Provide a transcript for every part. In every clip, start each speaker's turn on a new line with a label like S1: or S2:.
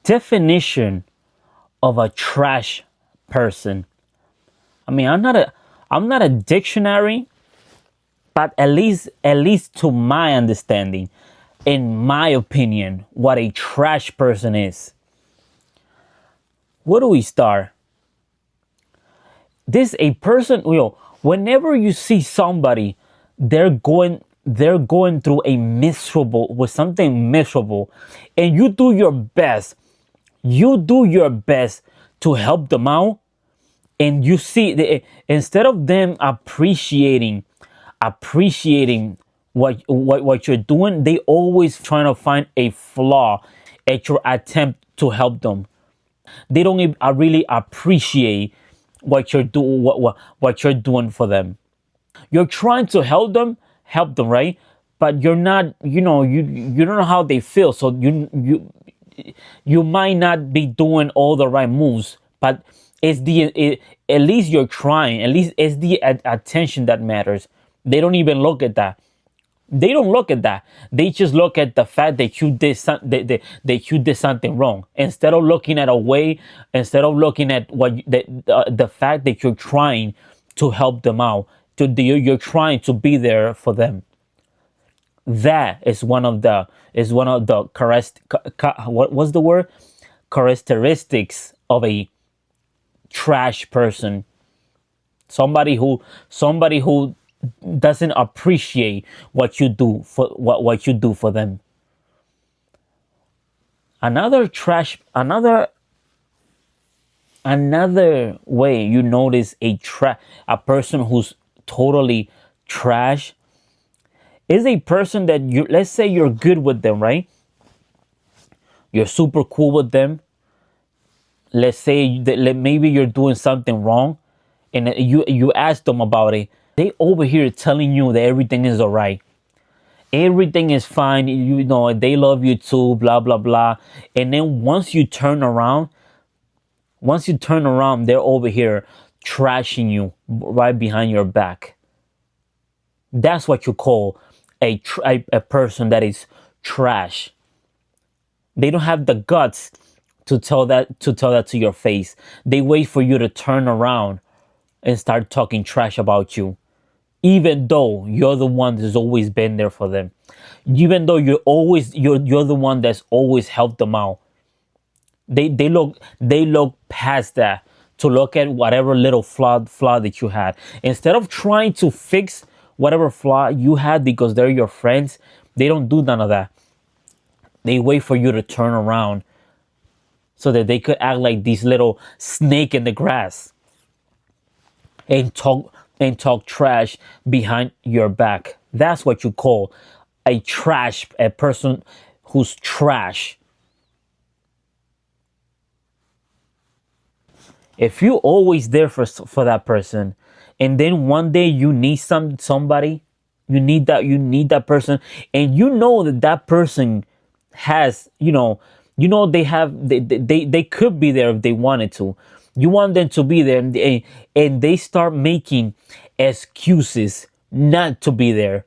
S1: definition of a trash person. I mean, I'm not a dictionary, but at least to my understanding, in my opinion, what a trash person is. Where do we start? This a person, whenever you see somebody, they're going through a miserable with something miserable, and you do your best to help them out, and you see instead of them appreciating what you're doing, they always trying to find a flaw at your attempt to help them. They don't even, really appreciate what you're doing for them. You're trying to help them, right? But you're not, you don't know how they feel, so you might not be doing all the right moves, but at least you're trying. At least it's the attention that matters. They don't even look at that. They don't look at that. They just look at the fact that you did something wrong. Instead of looking at the fact that you're trying to help them out, you're trying to be there for them. That is one of the what was the word, characteristics of a trash person. Somebody who doesn't appreciate what you do for them. Another way you notice a person who's totally trash is a person that, let's say you're good with them, right? You're super cool with them. Let's say that maybe you're doing something wrong, and you ask them about it. They over here telling you that everything is all right, everything is fine, they love you too, blah blah blah. And then once you turn around, they're over here trashing you right behind your back. That's what you call a person that is trash. They don't have the guts to tell that to your face. They wait for you to turn around and start talking trash about you, even though you're the one that's always been there for them, even though you're the one that's always helped them out. They look past that to look at whatever little flaw that you had. Instead of trying to fix whatever flaw you had because they're your friends, they don't do none of that. They wait for you to turn around so that they could act like these little snake in the grass and talk trash behind your back. That's what you call a person who's trash. If you always there for that person, and then one day you need somebody, you need that person, and you know that person has, they could be there if they wanted to. You want them to be there, and they start making excuses not to be there.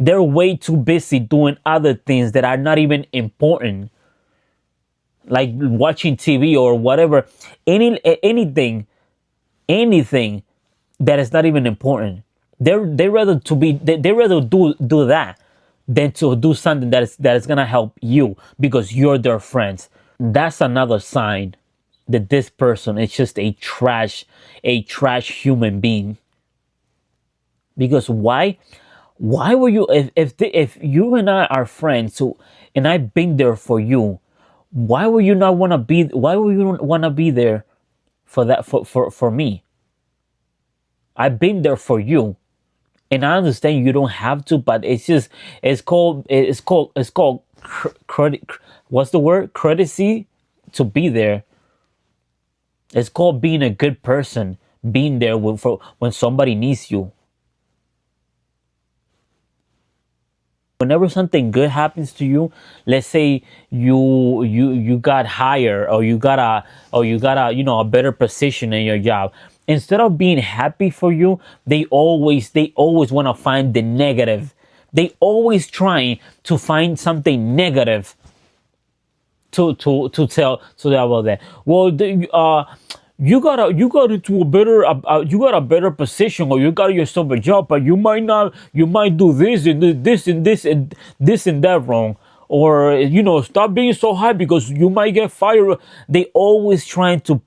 S1: They're way too busy doing other things that are not even important, like watching TV or whatever, anything that is not even important. They rather do that than to do something that is gonna help you because you're their friends. That's another sign that this person is just a trash human being. Because why? Why were you, if you and I are friends, so, and I've been there for you, why will you not want to be there for that, for me? I've been there for you, and I understand you don't have to, but it's called credit. What's the word? Courtesy to be there. It's called being a good person, being there when somebody needs you. Whenever something good happens to you, let's say you got hired, or you got a better position in your job. Instead of being happy for you, they always want to find the negative. They always trying to find something negative to tell about that. Well, you got into a better you got a better position, or you got yourself a job, but you might do this and this and that wrong, or stop being so high because you might get fired. They always trying to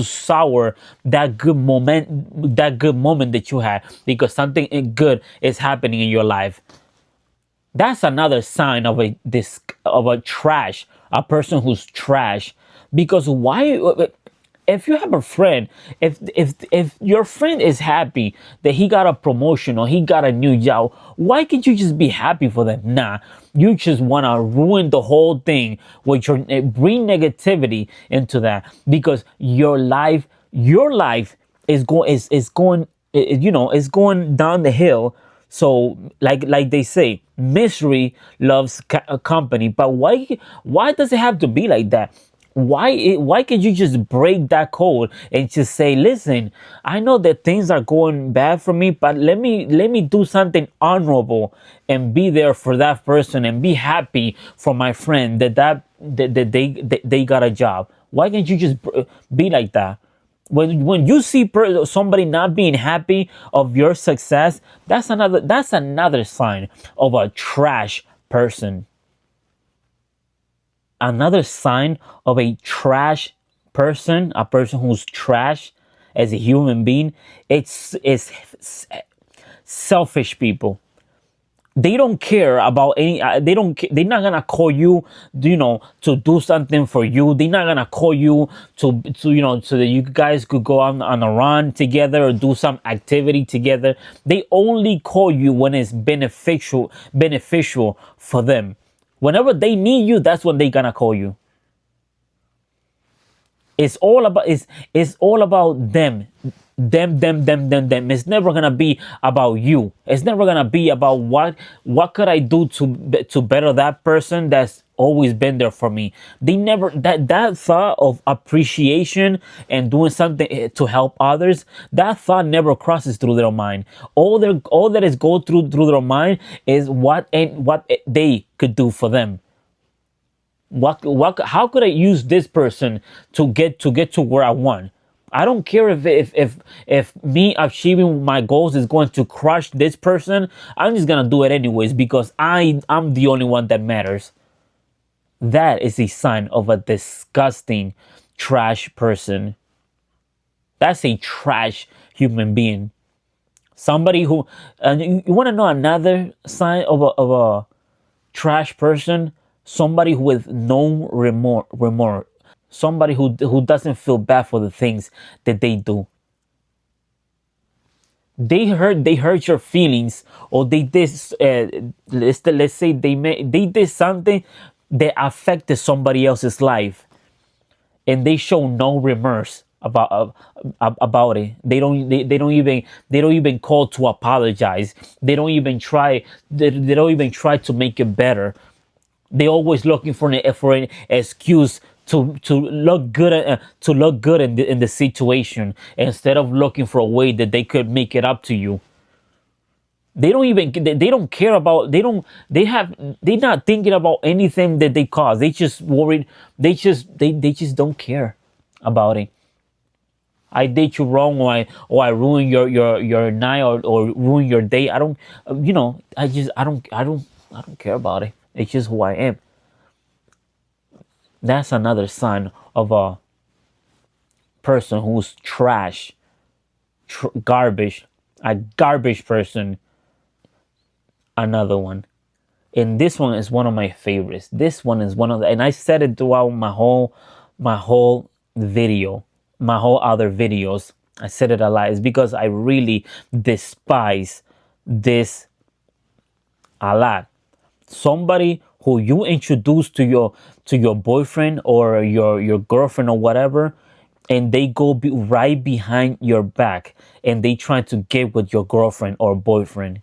S1: sour that good moment that you had, because something good is happening in your life. That's another sign of a trash, a person who's trash. Because why? If you have a friend, if your friend is happy that he got a promotion or he got a new job, why can't you just be happy for them? Nah, you just want to ruin the whole thing with bring negativity into that, because your life is going is going down the hill. So, like they say, misery loves company. But why does it have to be like that? Why can't you just break that code and just say, listen, I know that things are going bad for me, but let me do something honorable and be there for that person and be happy for my friend that they got a job. Why can't you just be like that? When you see somebody not being happy of your success, that's another sign of a trash person. Another sign of a trash person, a person who's trash as a human being, it's selfish people. They don't care about any they don't they're not gonna call you, to do something for you. They're not gonna call you so that you guys could go on a run together or do some activity together. They only call you when it's beneficial for them. Whenever they need you, that's when they gonna call you. It's all about them. It's never gonna be about you. It's never gonna be about what could I do to better that person that's always been there for me. They never that thought of appreciation and doing something to help others. That thought never crosses through their mind. All that is go through their mind is what they could do for them. How could I use this person to get to where I want? I don't care if me achieving my goals is going to crush this person. I'm just gonna do it anyways, because I'm the only one that matters. That is a sign of a disgusting trash person. That's a trash human being. Somebody who you want to know another sign of a trash person? Somebody who with no remorse. Somebody who doesn't feel bad for the things that they do. They hurt your feelings, or they did let's say they did something that affected somebody else's life, and they show no remorse about it. They don't even call to apologize. They don't even try to make it better. They always looking for an excuse to look good in the situation, instead of looking for a way that they could make it up to you. They don't care about they're not thinking about anything that they cause. They just worried. They just don't care about it. I did you wrong, or I ruin your night, or ruin your day. I don't I don't care about it. It's just who I am. That's another sign of a person who's trash, garbage, a garbage person. Another one, and this one is one of my favorites. This one is one of the, and I said it throughout my whole video, my whole other videos. I said it a lot. It's because I really despise this a lot. Somebody who you introduce to your boyfriend or your girlfriend or whatever, and they go right behind your back and they try to get with your girlfriend or boyfriend.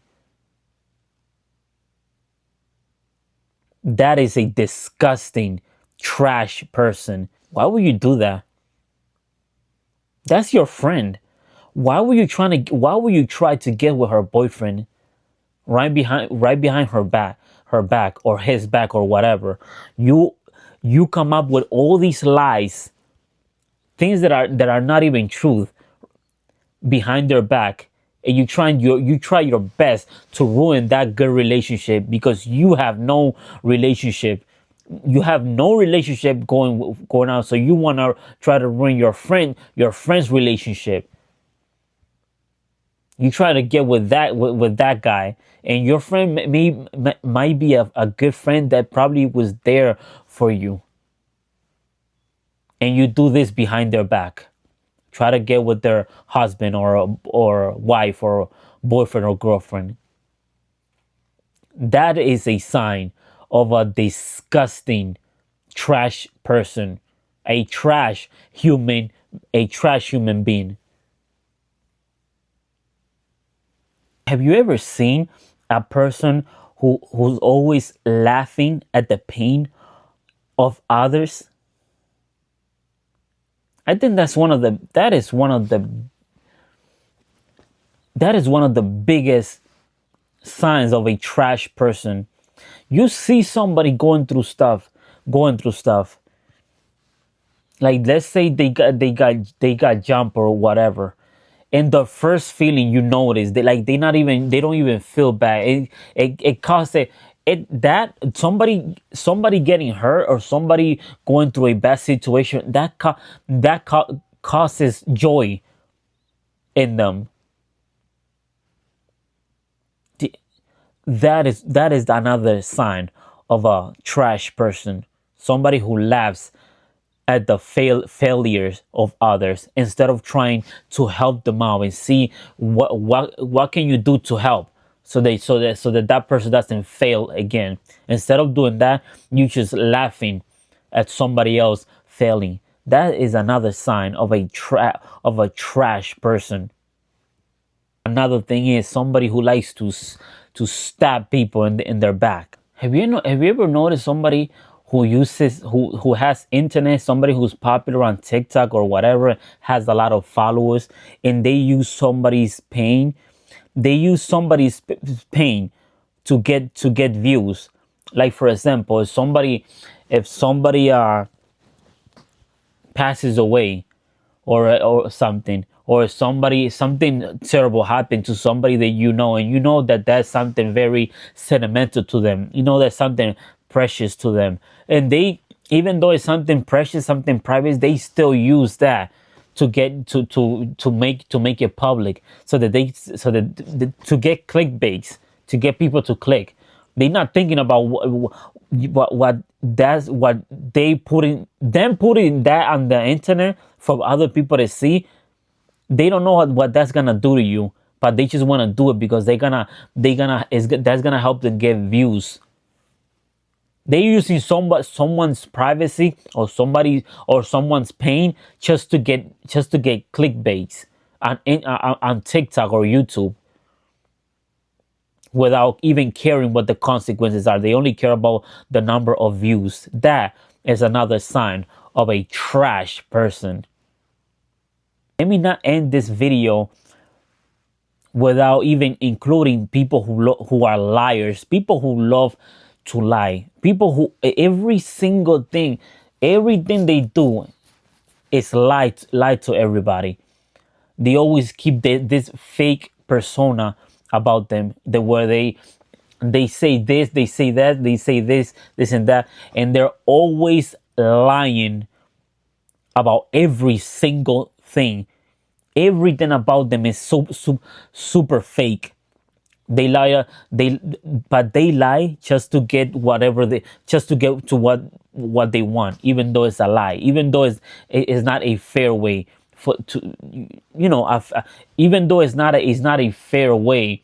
S1: That is a disgusting trash person. Why would you do that? That's your friend. Why would you try to get with her boyfriend right behind her back or his back or whatever? You You come up with all these lies, things that are not even truth, behind their back, and you try your best to ruin that good relationship because you have no relationship. You have no relationship going on, so you want to try to ruin your friend's relationship. You try to get with that guy, and your friend might be a good friend that probably was there for you, and you do this behind their back. Try to get with their husband or wife or boyfriend or girlfriend. That is a sign of a disgusting trash person, a trash human, a trash human being. Have you ever seen a person who's always laughing at the pain of others? I think that is one of the biggest signs of a trash person. You see somebody going through stuff, like let's say they got jump or whatever, and the first feeling you notice they don't even feel bad. It causes that somebody getting hurt or somebody going through a bad situation, causes joy in them. That is another sign of a trash person. Somebody who laughs at the failures of others instead of trying to help them out and see what can you do to help, so that person doesn't fail again. Instead of doing that, you just laughing at somebody else failing. That is another sign of a trash person. Another thing is somebody who likes to stab people in their back. Have you ever noticed somebody who has internet, somebody who's popular on TikTok or whatever, has a lot of followers, and they use somebody's pain to get views. Like for example, if somebody passes away, or something, or something terrible happened to somebody that you know, and you know that that's something very sentimental to them, you know that's something precious to them, and they, even though it's something precious, something private, they still use that to make it public, to get clickbaits, to get people to click. They're not thinking about what they putting that on the internet for other people to see. They don't know what that's gonna do to you, but they just want to do it because that's gonna help them get views. They're using someone's privacy, or someone's pain, just to get clickbaits on TikTok or YouTube, without even caring what the consequences are. They only care about the number of views. That is another sign of a trash person. Let me not end this video without even including people who are liars, people who love to lie, people who everything they do is lie to everybody. They always keep this fake persona about them, where they say this, they say that, they say this and that, and they're always lying about every single thing. Everything about them is super fake. They lie, but they lie just to get just to get to what they want, even though it's a lie, even though it's not a fair way even though it's not a fair way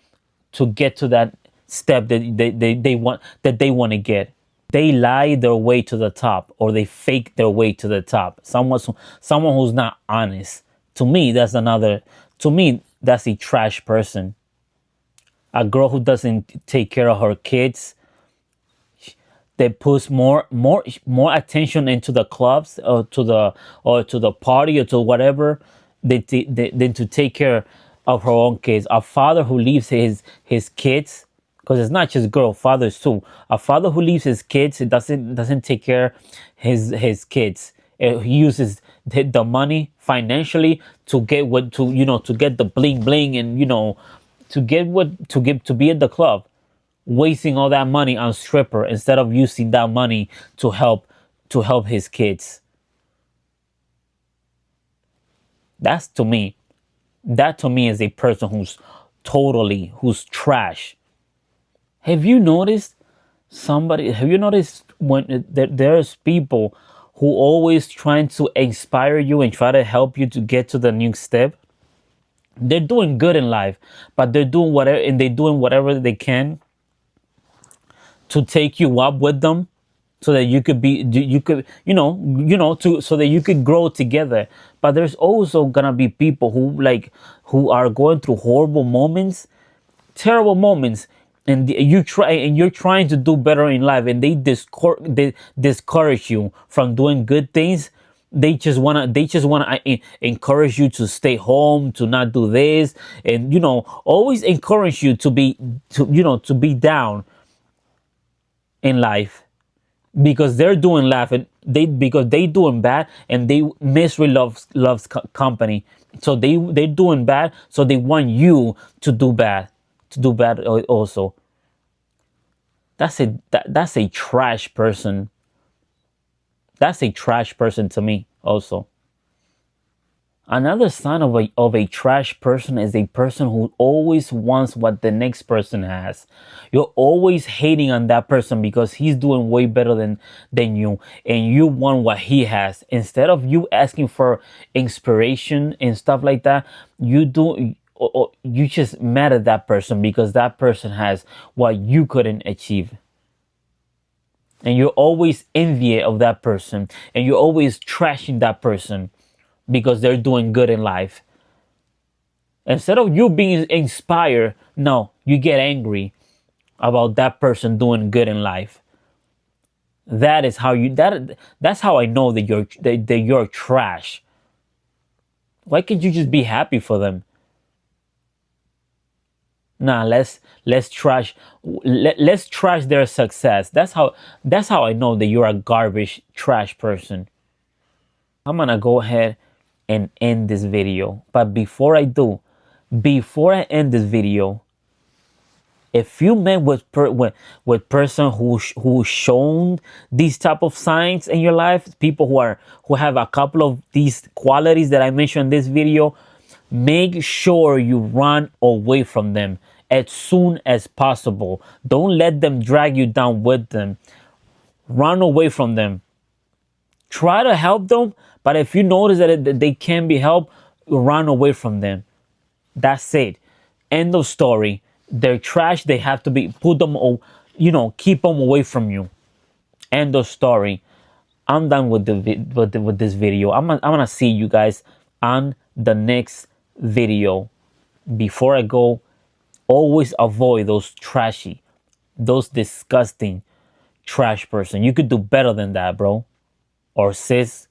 S1: to get to that step that they want to get. They lie their way to the top, or they fake their way to the top. Someone who's not honest. To me, that's a trash person. A girl who doesn't take care of her kids, that puts more attention into the clubs, or to the party, or to whatever, than to take care of her own kids. A father who leaves his kids because it's not just girl, fathers too. A father who leaves his kids, it doesn't take care his kids. He uses the money financially to get what to to get the bling bling, and to get what to get to be at the club, wasting all that money on stripper instead of using that money to help his kids. That's to me. That to me is a person who's trash. Have you noticed have you noticed when there's people who always trying to inspire you and try to help you to get to the next step? They're doing good in life, but they're doing whatever they can to take you up with them, so that you could be you could to so that you could grow together. But there's also gonna be people who are going through horrible moments, terrible moments, and you're trying to do better in life, and they discourage you from doing good things. They just wanna encourage you to stay home, to not do this, and always encourage you to be down in life, because they're doing laughing because they doing bad, and they misery loves company. So they're doing bad, so they want you to do bad also. That's a trash person. That's a trash person to me also. Another sign of a trash person is a person who always wants what the next person has. You're always hating on that person because he's doing way better than you, and you want what he has. Instead of you asking for inspiration and stuff like that, you just mad at that person because that person has what you couldn't achieve. And you're always envious of that person, and you're always trashing that person because they're doing good in life. Instead of you being inspired, no, you get angry about that person doing good in life. That's how I know that you're trash. Why can't you just be happy for them? Nah, let's trash let's trash their success. That's how I know that you're a garbage trash person. I'm gonna go ahead and end this video. But before I end this video, if you met with person who shown these type of signs in your life, people who have a couple of these qualities that I mentioned in this video, make sure you run away from them as soon as possible. Don't let them drag you down with them. Run away from them. Try to help them, but if you notice that they can't be helped, run away from them. That's it. End of story. They're trash. They have to be put them, keep them away from you. End of story. I'm done with with this video. I'm gonna see you guys on the next video. Before I go, always avoid those disgusting trash person. You could do better than that, bro or sis.